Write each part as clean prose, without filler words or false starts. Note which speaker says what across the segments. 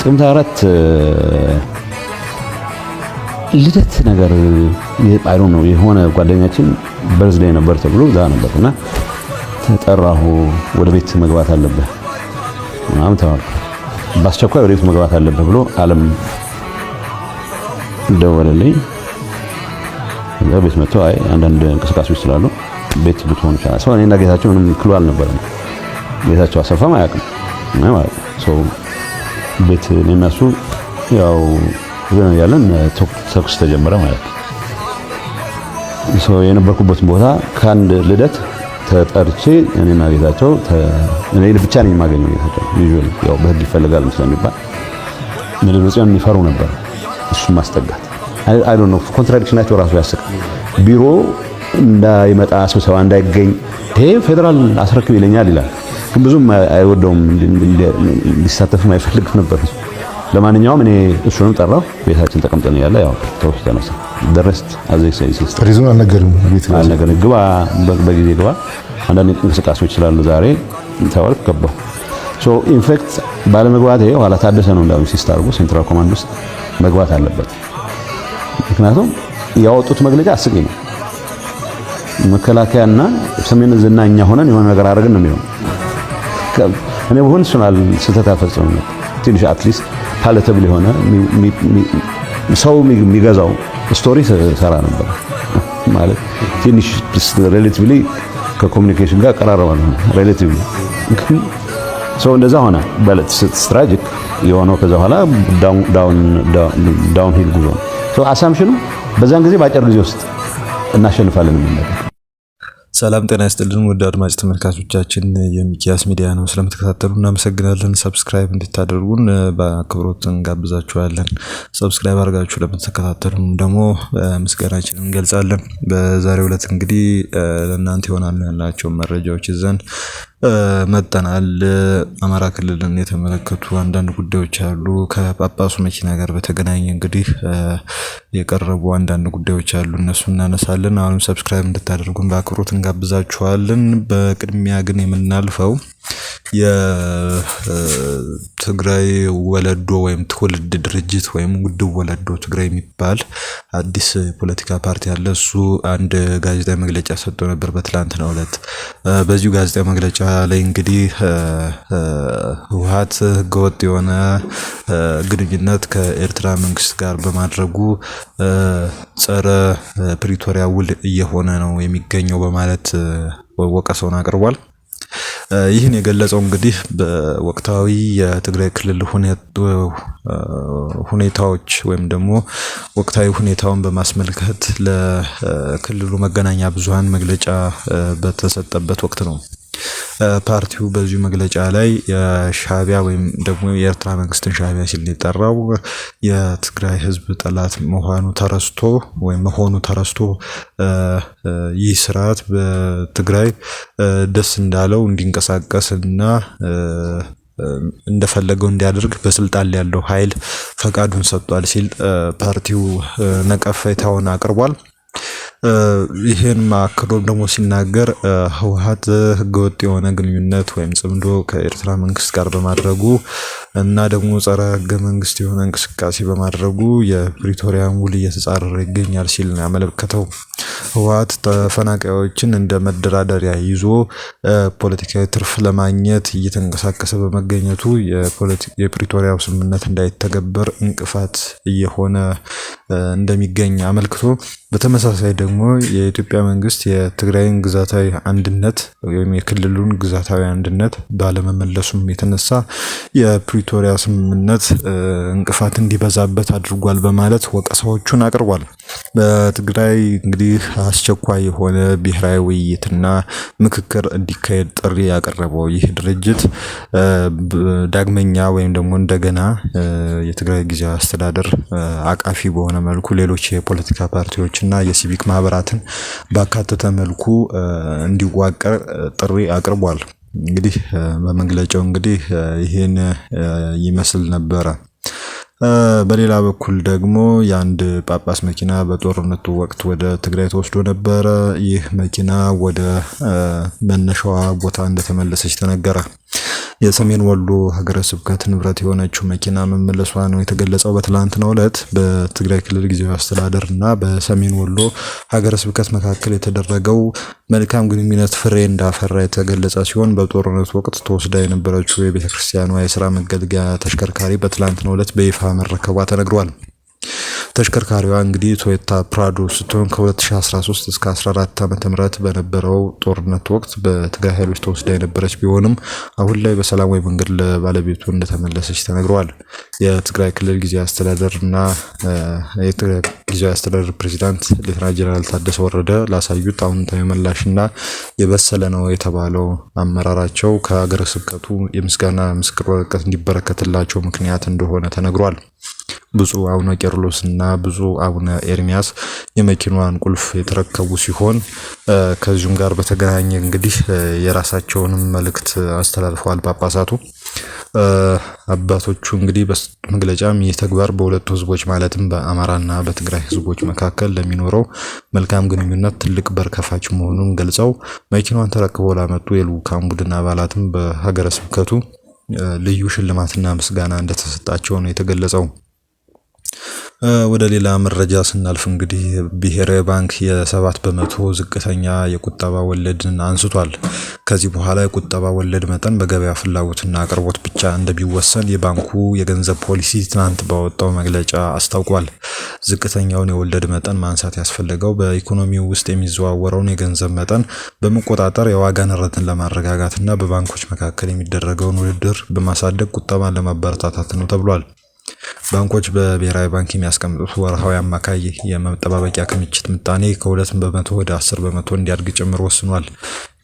Speaker 1: ጥቅምት 4 ልደት ነገር አይሮ ነው የሆነ ጓደኛችን በርዝዴይ ነበር ተብሎ ዛ ነበርና ተጠራሁ። ወደ ቤት መግባት አለበት ምናምን ተባለ። በአስቸኳይ ወደ ቤት መግባት አለበት ብሎ አለም ደወለልኝ። ቤት መጥቶ አይ አንዳንድ እንቅስቃሴዎች ስላሉ ቤት ብትሆን ይችላል። ሰው እኔና ጌታቸው ምንም ክሉ አልነበረም። ጌታቸው አሰፋም አያውቅም ማለት ነው። ቤት እነሱ ያው ያለን ተኩስ ተጀመረ ማለት ነው። የነበርኩበት ቦታ ከአንድ ልደት ተጠርቼ እኔና ጌታቸው እኔ ብቻ ነኝ የማገኘው ጌታቸው ዩዥዋሊ ያው በህግ ይፈልጋል ስለሚባል ምድርጽዮን የሚፈሩ ነበር። እሱ ማስጠጋት አይ ዶንት ኖ ኮንትራዲክሽናቸው ራሱ ያስቃል። ቢሮ እንዳይመጣ ስብሰባ እንዳይገኝ ይሄ ፌደራል አስረክብ ይለኛል ይላል። ግን ብዙም አይወደውም እንዲሳተፍም አይፈልግም ነበር። ለማንኛውም እኔ እሱንም ጠራው። ቤታችን ተቀምጠን ያለ ያው ተወስ ተነሳ ደረስት አዘይ ሳይሲስ
Speaker 2: ሪዝን አልነገርም። ቤት
Speaker 1: አልነገርም። ግባ በጊዜ ግባ አንዳንድ እንቅስቃሴዎች ስላሉ ዛሬ ተወልክ ገባሁ። ሶ ኢንፌክት ባለመግባቴ ኋላ ታደሰ ነው እንዳው ሲስታርጉ ሴንትራል ኮማንድ ውስጥ መግባት አለበት። ምክንያቱም ያወጡት መግለጫ አስቂኝ ነው። መከላከያና ሰሜን ዝናኛ ሆነን የሆነ ነገር አደረግን ነው የሚሆነው። እኔ በሆነ ሱናል ስህተት አፈጽመን ትንሽ አትሊስት ፓለተብል የሆነ ሰው የሚገዛው ስቶሪ ሰራ ነበር ማለት ትንሽ ሪሌቲቭሊ ከኮሙኒኬሽን ጋር ቀራረባል ሪሌቲቭሊ ሰው እንደዛ ሆነ በለት ስትራቴጂክ የሆነው ከዛ በኋላ ዳውን ሂል ጉዞ ሶ አሳምፕሽኑ በዛን ጊዜ ባጭር ጊዜ ውስጥ እናሸንፋለን የሚል
Speaker 3: ሰላም ጤና ይስጥልን ውድ አድማጭ ተመልካቾቻችን፣ የሚኪያስ ሚዲያ ነው። ስለምትከታተሉ እናመሰግናለን። ሰብስክራይብ እንድታደርጉን በአክብሮት እንጋብዛችኋለን። ሰብስክራይብ አድርጋችሁ ለምትከታተሉን ደግሞ ምስጋናችንን እንገልጻለን። በዛሬው ዕለት እንግዲህ ለእናንተ ይሆናሉ ያላቸው መረጃዎች ይዘን መጠናል። አማራ ክልልን የተመለከቱ አንዳንድ ጉዳዮች አሉ። ከጳጳሱ መኪና ጋር በተገናኘ እንግዲህ የቀረቡ አንዳንድ ጉዳዮች አሉ፣ እነሱ እናነሳለን። አሁንም ሰብስክራይብ እንድታደርጉን በአክብሮት እንጋብዛችኋለን። በቅድሚያ ግን የምናልፈው የትግራይ ወለዶ ወይም ትውልድ ድርጅት ወይም ውድብ ወለዶ ትግራይ የሚባል አዲስ ፖለቲካ ፓርቲ አለ። እሱ አንድ ጋዜጣዊ መግለጫ ሰጥቶ ነበር በትላንትናው ዕለት። በዚሁ ጋዜጣዊ መግለጫ ላይ እንግዲህ ህወሓት ህገወጥ የሆነ ግንኙነት ከኤርትራ መንግስት ጋር በማድረጉ ጸረ ፕሪቶሪያ ውል እየሆነ ነው የሚገኘው በማለት ወቀሳውን አቅርቧል። ይህን የገለጸው እንግዲህ በወቅታዊ የትግራይ ክልል ሁኔታዎች ወይም ደግሞ ወቅታዊ ሁኔታውን በማስመልከት ለክልሉ መገናኛ ብዙሃን መግለጫ በተሰጠበት ወቅት ነው። ፓርቲው በዚሁ መግለጫ ላይ የሻዕቢያ ወይም ደግሞ የኤርትራ መንግስትን ሻዕቢያ ሲል የጠራው የትግራይ ህዝብ ጠላት መሆኑ ተረስቶ ይህ ስርዓት በትግራይ ደስ እንዳለው እንዲንቀሳቀስና እንደፈለገው እንዲያደርግ በስልጣን ላይ ያለው ኃይል ፈቃዱን ሰጥቷል ሲል ፓርቲው ነቀፌታውን አቅርቧል። ይሄን ማክሮ ደግሞ ሲናገር ህወሓት ህገወጥ የሆነ ግንኙነት ወይም ጽምዶ ከኤርትራ መንግስት ጋር በማድረጉ እና ደግሞ ጸረ ህገ መንግስት የሆነ እንቅስቃሴ በማድረጉ የፕሪቶሪያን ውል እየተጻረረ ይገኛል ሲል ነው ያመለከተው። ህወሓት ተፈናቃዮችን እንደ መደራደሪያ ይዞ ፖለቲካዊ ትርፍ ለማግኘት እየተንቀሳቀሰ በመገኘቱ የፕሪቶሪያው ስምምነት እንዳይተገበር እንቅፋት እየሆነ እንደሚገኝ አመልክቶ በተመሳሳይ ደግሞ የኢትዮጵያ መንግስት የትግራይን ግዛታዊ አንድነት ወይም የክልሉን ግዛታዊ አንድነት ባለመመለሱም የተነሳ የፕሪቶሪያ ስምምነት እንቅፋት እንዲበዛበት አድርጓል በማለት ወቀሳዎቹን አቅርቧል። በትግራይ እንግዲህ አስቸኳይ የሆነ ብሔራዊ ውይይትና ምክክር እንዲካሄድ ጥሪ ያቀረበው ይህ ድርጅት ዳግመኛ ወይም ደግሞ እንደገና የትግራይ ጊዜያዊ አስተዳደር አቃፊ በሆነ መልኩ ሌሎች የፖለቲካ ፓርቲዎችና የሲቪክ ማህበራትን ባካተተ መልኩ እንዲዋቀር ጥሪ አቅርቧል። እንግዲህ በመግለጫው እንግዲህ ይሄን ይመስል ነበረ። በሌላ በኩል ደግሞ የአንድ ጳጳስ መኪና በጦርነቱ ወቅት ወደ ትግራይ ተወስዶ ነበረ። ይህ መኪና ወደ መነሻዋ ቦታ እንደተመለሰች ተነገረ። የሰሜን ወሎ ሀገረ ስብከት ንብረት የሆነችው መኪና መመለሷ ነው የተገለጸው። በትላንትናው ዕለት በትግራይ ክልል ጊዜያዊ አስተዳደር እና በሰሜን ወሎ ሀገረ ስብከት መካከል የተደረገው መልካም ግንኙነት ፍሬ እንዳፈራ የተገለጸ ሲሆን በጦርነቱ ወቅት ተወስዳ የነበረችው የቤተክርስቲያኗ የስራ መገልገያ ተሽከርካሪ በትላንትናው ዕለት በይፋ መረከቧ ተነግሯል። ተሽከርካሪዋ እንግዲህ ቶዮታ ፕራዶ ስትሆን ከ2013 እስከ 14 ዓመተ ምህረት በነበረው ጦርነት ወቅት በትግራይ ኃይሎች ተወስዳ የነበረች ቢሆንም አሁን ላይ በሰላማዊ መንገድ ለባለቤቱ እንደተመለሰች ተነግሯል። የትግራይ ክልል ጊዜያዊ አስተዳደርና የትግራይ ጊዜያዊ አስተዳደር ፕሬዝዳንት ሌተና ጀነራል ታደሰ ወረደ ላሳዩት አዎንታዊ ምላሽና የበሰለ ነው የተባለው አመራራቸው ከሀገረ ስብከቱ የምስጋና ምስክር ወረቀት እንዲበረከትላቸው ምክንያት እንደሆነ ተነግሯል። ብፁዕ አቡነ ቄርሎስ እና ብፁዕ አቡነ ኤርሚያስ የመኪናዋን ቁልፍ የተረከቡ ሲሆን ከዚሁም ጋር በተገናኘ እንግዲህ የራሳቸውንም መልእክት አስተላልፈዋል ጳጳሳቱ። አባቶቹ እንግዲህ በመግለጫም ይህ ተግባር በሁለቱ ህዝቦች ማለትም በአማራና በትግራይ ህዝቦች መካከል ለሚኖረው መልካም ግንኙነት ትልቅ በር ከፋች መሆኑን ገልጸው መኪናዋን ተረክበው ላመጡ የልዑካን ቡድን አባላትም በሀገረ ስብከቱ ልዩ ሽልማትና ምስጋና እንደተሰጣቸው ነው የተገለጸው። ወደ ሌላ መረጃ ስናልፍ እንግዲህ ብሔራዊ ባንክ የ7% ዝቅተኛ የቁጠባ ወለድን አንስቷል። ከዚህ በኋላ የቁጠባ ወለድ መጠን በገበያ ፍላጎትና አቅርቦት ብቻ እንደሚወሰን የባንኩ የገንዘብ ፖሊሲ ትናንት ባወጣው መግለጫ አስታውቋል። ዝቅተኛውን የወለድ መጠን ማንሳት ያስፈለገው በኢኮኖሚው ውስጥ የሚዘዋወረውን የገንዘብ መጠን በመቆጣጠር የዋጋ ንረትን ለማረጋጋትና በባንኮች መካከል የሚደረገውን ውድድር በማሳደግ ቁጠባን ለማበረታታት ነው ተብሏል። ባንኮች በብሔራዊ ባንክ የሚያስቀምጡት ወርሃዊ አማካይ የመጠባበቂያ ክምችት ምጣኔ ከ2% ወደ 10% እንዲያድግ ጭምር ወስኗል።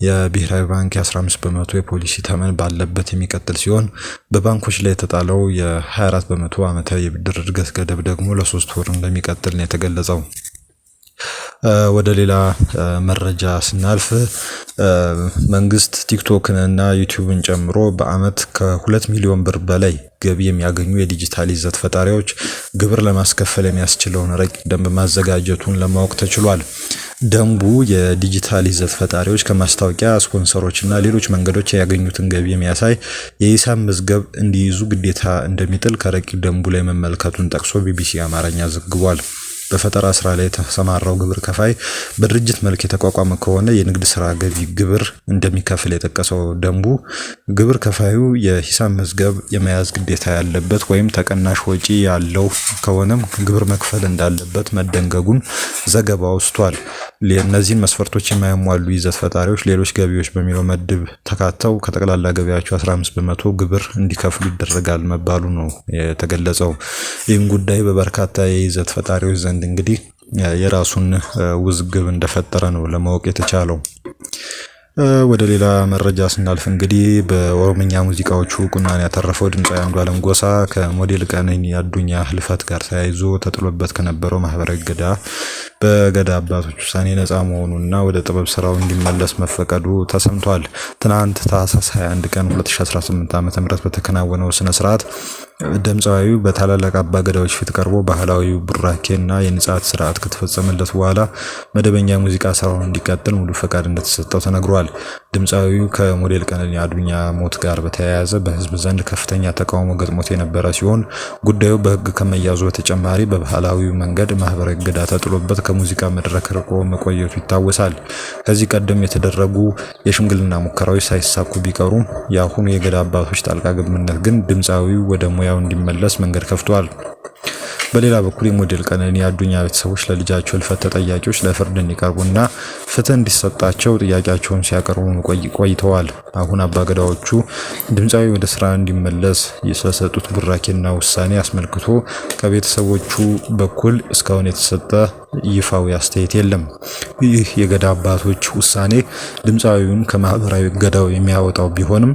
Speaker 3: የብሔራዊ ባንክ የ15% የፖሊሲ ተመን ባለበት የሚቀጥል ሲሆን በባንኮች ላይ የተጣለው የ24% ዓመታዊ የብድር እድገት ገደብ ደግሞ ለ3 ወር እንደሚቀጥል ነው የተገለጸው። ወደ ሌላ መረጃ ስናልፍ መንግስት ቲክቶክን እና ዩቲዩብን ጨምሮ በአመት ከ2 ሚሊዮን ብር በላይ ገቢ የሚያገኙ የዲጂታል ይዘት ፈጣሪዎች ግብር ለማስከፈል የሚያስችለውን ረቂቅ ደንብ ማዘጋጀቱን ለማወቅ ተችሏል። ደንቡ የዲጂታል ይዘት ፈጣሪዎች ከማስታወቂያ ስፖንሰሮች እና ሌሎች መንገዶች ያገኙትን ገቢ የሚያሳይ የሂሳብ መዝገብ እንዲይዙ ግዴታ እንደሚጥል ከረቂቅ ደንቡ ላይ መመልከቱን ጠቅሶ ቢቢሲ አማርኛ ዘግቧል። በፈጠራ ስራ ላይ የተሰማራው ግብር ከፋይ በድርጅት መልክ የተቋቋመ ከሆነ የንግድ ስራ ገቢ ግብር እንደሚከፍል የጠቀሰው ደንቡ ግብር ከፋዩ የሂሳብ መዝገብ የመያዝ ግዴታ ያለበት ወይም ተቀናሽ ወጪ ያለው ከሆነም ግብር መክፈል እንዳለበት መደንገጉን ዘገባው አውስቷል። እነዚህን መስፈርቶች የማያሟሉ ይዘት ፈጣሪዎች ሌሎች ገቢዎች በሚለው መድብ ተካተው ከጠቅላላ ገቢያቸው 15% ግብር እንዲከፍሉ ይደረጋል መባሉ ነው የተገለጸው። ይህም ጉዳይ በበርካታ የይዘት ፈጣሪዎች ዘንድ እንግዲህ የራሱን ውዝግብ እንደፈጠረ ነው ለማወቅ የተቻለው። ወደ ሌላ መረጃ ስናልፍ እንግዲህ በኦሮምኛ ሙዚቃዎቹ እውቅናን ያተረፈው ድምፃዊ አንዱዓለም ጎሳ ከሞዴል ቀነኒ አዱኛ ህልፈት ጋር ተያይዞ ተጥሎበት ከነበረው ማህበራዊ እገዳ በገዳ አባቶች ውሳኔ ነፃ መሆኑና ወደ ጥበብ ስራው እንዲመለስ መፈቀዱ ተሰምቷል። ትናንት ታህሳስ 21 ቀን 2018 ዓ.ም በተከናወነው ስነ ስርዓት ድምፃዊው በታላላቅ አባገዳዎች ፊት ቀርቦ ባህላዊ ቡራኬና የንጻት ስርዓት ከተፈጸመለት በኋላ መደበኛ ሙዚቃ ስራውን እንዲቀጥል ሙሉ ፈቃድ እንደተሰጠው ተነግሯል። ድምፃዊው ከሞዴል ቀነኒ አዱኛ ሞት ጋር በተያያዘ በህዝብ ዘንድ ከፍተኛ ተቃውሞ ገጥሞት የነበረ ሲሆን ጉዳዩ በህግ ከመያዙ በተጨማሪ በባህላዊ መንገድ ማህበራዊ እገዳ ተጥሎበት ከሙዚቃ መድረክ ርቆ መቆየቱ ይታወሳል። ከዚህ ቀደም የተደረጉ የሽምግልና ሙከራዎች ሳይሳኩ ቢቀሩም የአሁኑ የገዳ አባቶች ጣልቃ ገብነት ግን ድምፃዊው ወደ ሙያው እንዲመለስ መንገድ ከፍቷል። በሌላ በኩል የሞዴል ቀነኒ አዱኛ ቤተሰቦች ለልጃቸው ህልፈት ተጠያቂዎች ለፍርድ እንዲቀርቡና ፍትህ እንዲሰጣቸው ጥያቄያቸውን ሲያቀርቡ ቆይተዋል። አሁን አባገዳዎቹ ድምፃዊ ወደ ስራ እንዲመለስ የሰጡት ቡራኬና ውሳኔ አስመልክቶ ከቤተሰቦቹ በኩል እስካሁን የተሰጠ ይፋዊ አስተያየት የለም። ይህ የገዳ አባቶች ውሳኔ ድምፃዊውን ከማህበራዊ እገዳው የሚያወጣው ቢሆንም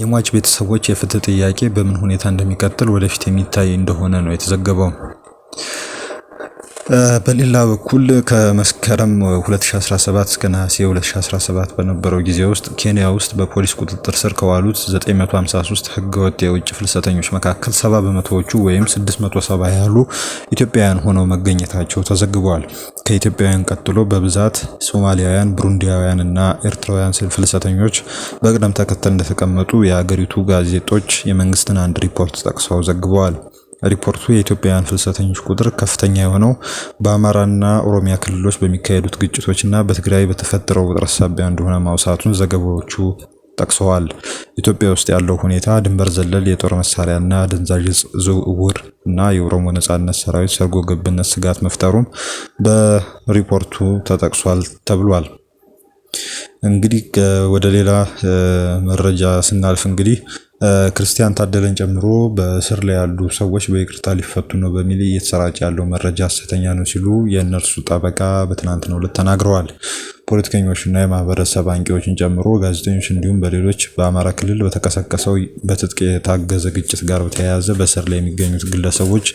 Speaker 3: የሟች ቤተሰቦች የፍትህ ጥያቄ በምን ሁኔታ እንደሚቀጥል ወደፊት የሚታይ እንደሆነ ነው የተዘገበው። በሌላ በኩል ከመስከረም 2017 እስከ ነሐሴ 2017 በነበረው ጊዜ ውስጥ ኬንያ ውስጥ በፖሊስ ቁጥጥር ስር ከዋሉት 953 ህገወጥ የውጭ ፍልሰተኞች መካከል 70 በመቶዎቹ ወይም 670 ያህሉ ኢትዮጵያውያን ሆነው መገኘታቸው ተዘግቧል። ከኢትዮጵያውያን ቀጥሎ በብዛት ሶማሊያውያን፣ ብሩንዲያውያን እና ኤርትራውያን ፍልሰተኞች በቅደም ተከተል እንደተቀመጡ የሀገሪቱ ጋዜጦች የመንግስትን አንድ ሪፖርት ጠቅሰው ዘግበዋል። ሪፖርቱ የኢትዮጵያውያን ፍልሰተኞች ቁጥር ከፍተኛ የሆነው በአማራና ኦሮሚያ ክልሎች በሚካሄዱት ግጭቶችና በትግራይ በተፈጠረው ውጥረት ሳቢያ እንደሆነ ማውሳቱን ዘገባዎቹ ጠቅሰዋል። ኢትዮጵያ ውስጥ ያለው ሁኔታ ድንበር ዘለል የጦር መሳሪያና አደንዛዥ ዕፅ ዝውውር እና የኦሮሞ ነጻነት ሰራዊት ሰርጎ ገብነት ስጋት መፍጠሩም በሪፖርቱ ተጠቅሷል ተብሏል። እንግዲህ ወደ ሌላ መረጃ ስናልፍ እንግዲህ ክርስቲያን ታደለን ጨምሮ በእስር ላይ ያሉ ሰዎች በይቅርታ ሊፈቱ ነው በሚል እየተሰራጨ ያለው መረጃ ሐሰተኛ ነው ሲሉ የእነርሱ ጠበቃ በትናንትናው ዕለት ተናግረዋል። ፖለቲከኞችና የማህበረሰብ አንቂዎችን ጨምሮ ጋዜጠኞች እንዲሁም በሌሎች በአማራ ክልል በተቀሰቀሰው በትጥቅ የታገዘ ግጭት ጋር በተያያዘ በእስር ላይ የሚገኙት ግለሰቦች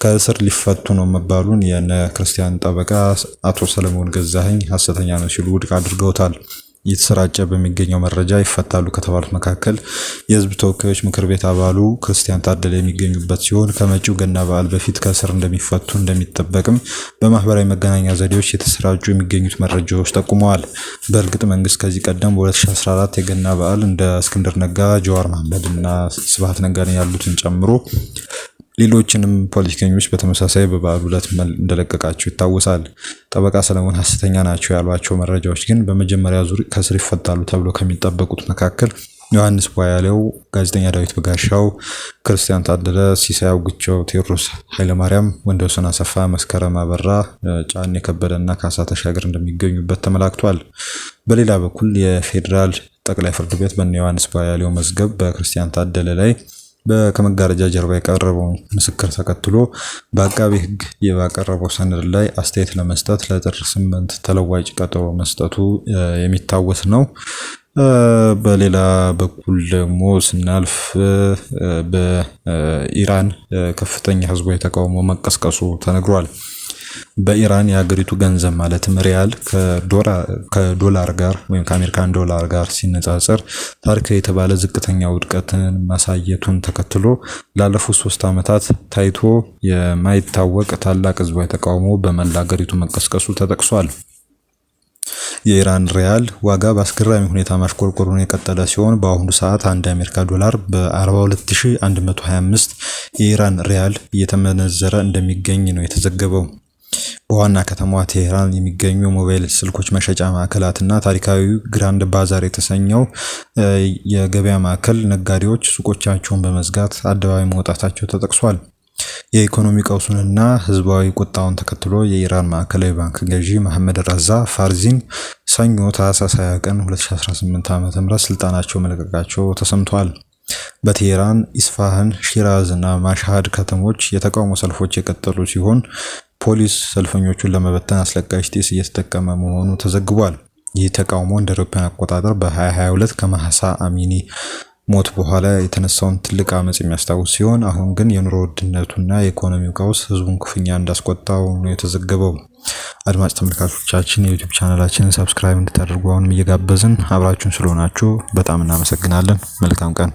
Speaker 3: ከእስር ሊፈቱ ነው መባሉን የነ ክርስቲያን ጠበቃ አቶ ሰለሞን ገዛኸኝ ሐሰተኛ ነው ሲሉ ውድቅ አድርገውታል። እየተሰራጨ በሚገኘው መረጃ ይፈታሉ ከተባሉት መካከል የህዝብ ተወካዮች ምክር ቤት አባሉ ክርስቲያን ታደለ የሚገኙበት ሲሆን ከመጪው ገና በዓል በፊት ከእስር እንደሚፈቱ እንደሚጠበቅም በማህበራዊ መገናኛ ዘዴዎች የተሰራጩ የሚገኙት መረጃዎች ጠቁመዋል። በእርግጥ መንግስት ከዚህ ቀደም በ2014 የገና በዓል እንደ እስክንድር ነጋ፣ ጀዋር መሐመድ እና ስብሃት ነጋን ያሉትን ጨምሮ ሌሎችንም ፖለቲከኞች በተመሳሳይ በበዓሉ ዕለት እንደለቀቃቸው ይታወሳል። ጠበቃ ሰለሞን ሐሰተኛ ናቸው ያሏቸው መረጃዎች ግን በመጀመሪያ ዙር ከእስር ይፈታሉ ተብሎ ከሚጠበቁት መካከል ዮሐንስ ቧያሌው፣ ጋዜጠኛ ዳዊት በጋሻው፣ ክርስቲያን ታደለ፣ ሲሳይ አውግቸው፣ ቴዎድሮስ ኃይለማርያም፣ ወንደወሰን አሰፋ፣ መስከረም አበራ፣ ጫኔ ከበደና ካሳ ተሻገር እንደሚገኙበት ተመላክቷል። በሌላ በኩል የፌዴራል ጠቅላይ ፍርድ ቤት በእነ ዮሐንስ ቧያሌው መዝገብ በክርስቲያን ታደለ ላይ ከመጋረጃ ጀርባ የቀረበው ምስክር ተከትሎ በአቃቤ ሕግ ባቀረበው ሰነድ ላይ አስተያየት ለመስጠት ለጥር 8 ተለዋጭ ቀጠሮ መስጠቱ የሚታወስ ነው። በሌላ በኩል ደግሞ ስናልፍ በኢራን ከፍተኛ ህዝባዊ ተቃውሞ መቀስቀሱ ተነግሯል። በኢራን የሀገሪቱ ገንዘብ ማለትም ሪያል ከዶላር ጋር ወይም ከአሜሪካን ዶላር ጋር ሲነጻጸር ታሪካዊ የተባለ ዝቅተኛ ውድቀትን ማሳየቱን ተከትሎ ላለፉት 3 ዓመታት ታይቶ የማይታወቅ ታላቅ ህዝባዊ ተቃውሞ በመላ ሀገሪቱ መቀስቀሱ ተጠቅሷል። የኢራን ሪያል ዋጋ በአስገራሚ ሁኔታ ማሽቆልቆሉን የቀጠለ ሲሆን በአሁኑ ሰዓት አንድ የአሜሪካ ዶላር በ42125 የኢራን ሪያል እየተመነዘረ እንደሚገኝ ነው የተዘገበው። በዋና ከተማዋ ቴህራን የሚገኙ ሞባይል ስልኮች መሸጫ ማዕከላትና ታሪካዊው ግራንድ ባዛር የተሰኘው የገበያ ማዕከል ነጋዴዎች ሱቆቻቸውን በመዝጋት አደባባይ መውጣታቸው ተጠቅሷል። የኢኮኖሚ ቀውሱንና ህዝባዊ ቁጣውን ተከትሎ የኢራን ማዕከላዊ ባንክ ገዢ መሐመድ ረዛ ፋርዚን ሰኞ ታህሳስ 20 ቀን 2018 ዓ.ም ስልጣናቸው መልቀቃቸው ተሰምቷል። በቴህራን፣ ኢስፋሃን፣ ሺራዝ እና ማሽሃድ ከተሞች የተቃውሞ ሰልፎች የቀጠሉ ሲሆን ፖሊስ ሰልፈኞቹን ለመበተን አስለቃሽ ጢስ እየተጠቀመ መሆኑ ተዘግቧል። ይህ ተቃውሞ እንደ አውሮፓውያን አቆጣጠር በ2022 ከማህሳ አሚኒ ሞት በኋላ የተነሳውን ትልቅ አመጽ የሚያስታውስ ሲሆን አሁን ግን የኑሮ ውድነቱና የኢኮኖሚው ቀውስ ህዝቡን ክፉኛ እንዳስቆጣው ነው የተዘገበው። አድማጭ ተመልካቾቻችን የዩቲዩብ ቻናላችንን ሰብስክራይብ እንድታደርጉ አሁንም እየጋበዝን አብራችሁን ስለሆናችሁ በጣም እናመሰግናለን። መልካም ቀን።